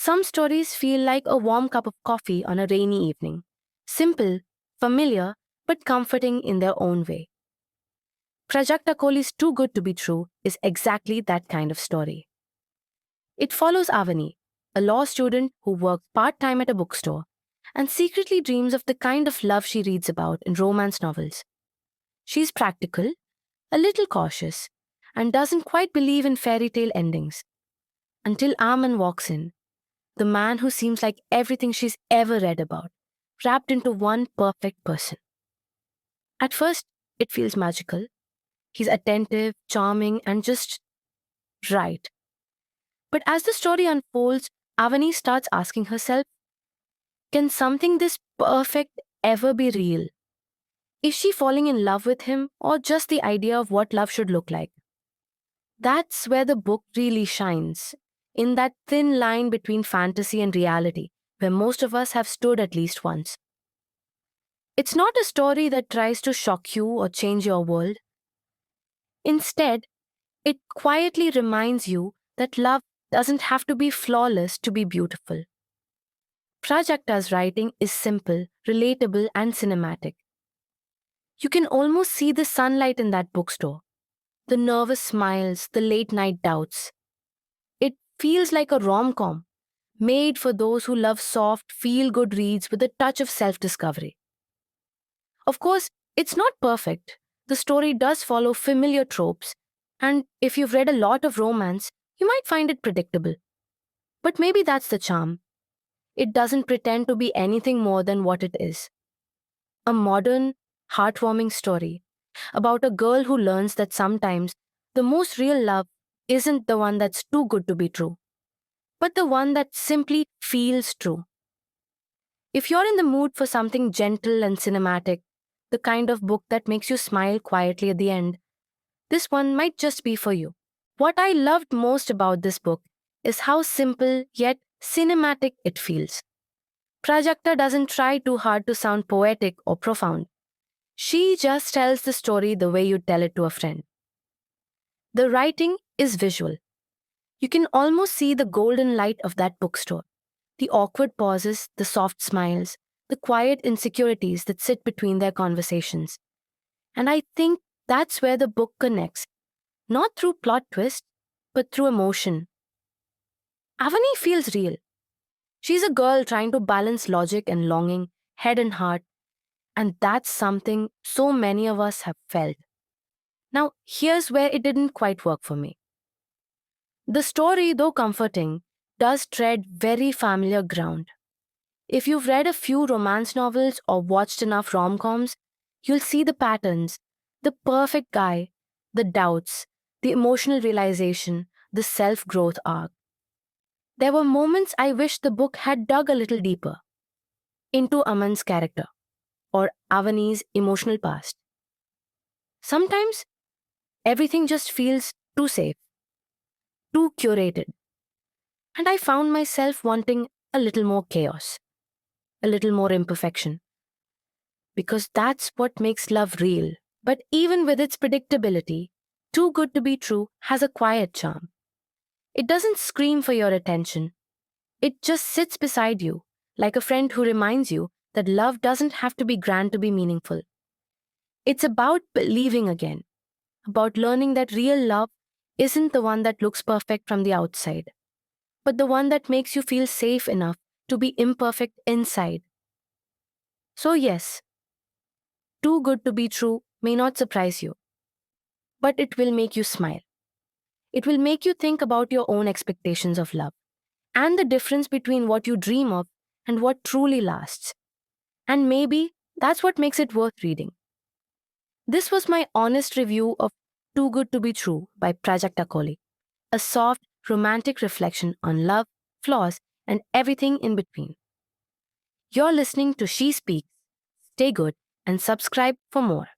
Some stories feel like a warm cup of coffee on a rainy evening. Simple, familiar, but comforting in their own way. Prajakta Kohli's Too Good to Be True is exactly that kind of story. It follows Avani, a law student who works part-time at a bookstore and secretly dreams of the kind of love she reads about in romance novels. She's practical, a little cautious, and doesn't quite believe in fairy tale endings. Until Aman walks in, the man who seems like everything she's ever read about, wrapped into one perfect person. At first, it feels magical. He's attentive, charming, and just right. But as the story unfolds, Avani starts asking herself, can something this perfect ever be real? Is she falling in love with him or just the idea of what love should look like? That's where the book really shines, in that thin line between fantasy and reality, where most of us have stood at least once. It's not a story that tries to shock you or change your world. Instead, it quietly reminds you that love doesn't have to be flawless to be beautiful. Prajakta's writing is simple, relatable, and cinematic. You can almost see the sunlight in that bookstore, the nervous smiles, the late night doubts. It feels like a rom-com, made for those who love soft, feel-good reads with a touch of self-discovery. Of course, it's not perfect. The story does follow familiar tropes, and if you've read a lot of romance, you might find it predictable. But maybe that's the charm. It doesn't pretend to be anything more than what it is. A modern, heartwarming story about a girl who learns that sometimes the most real love isn't the one that's too good to be true, but the one that simply feels true. If you're in the mood for something gentle and cinematic, the kind of book that makes you smile quietly at the end, this one might just be for you. What I loved most about this book is how simple yet cinematic it feels. Prajakta doesn't try too hard to sound poetic or profound. She just tells the story the way you tell it to a friend. The writing is visual. You can almost see the golden light of that bookstore, the awkward pauses, the soft smiles, the quiet insecurities that sit between their conversations. And I think that's where the book connects, not through plot twists, but through emotion. Avani feels real. She's a girl trying to balance logic and longing, head and heart, and that's something so many of us have felt. Now, here's where it didn't quite work for me. The story, though comforting, does tread very familiar ground. If you've read a few romance novels or watched enough rom-coms, you'll see the patterns, the perfect guy, the doubts, the emotional realization, the self-growth arc. There were moments I wish the book had dug a little deeper into Aman's character or Avani's emotional past. Sometimes everything just feels too safe, too curated, and I found myself wanting a little more chaos, a little more imperfection, because that's what makes love real. But even with its predictability, Too Good to Be True has a quiet charm. It doesn't scream for your attention. It just sits beside you, like a friend who reminds you that love doesn't have to be grand to be meaningful. It's about believing again, about learning that real love isn't the one that looks perfect from the outside, but the one that makes you feel safe enough to be imperfect inside. So yes, Too Good to Be True may not surprise you, but it will make you smile. It will make you think about your own expectations of love and the difference between what you dream of and what truly lasts. And maybe that's what makes it worth reading. This was my honest review of Too Good to Be True by Prajakta Kohli, a soft, romantic reflection on love, flaws, and everything in between. You're listening to She Speaks. Stay good and subscribe for more.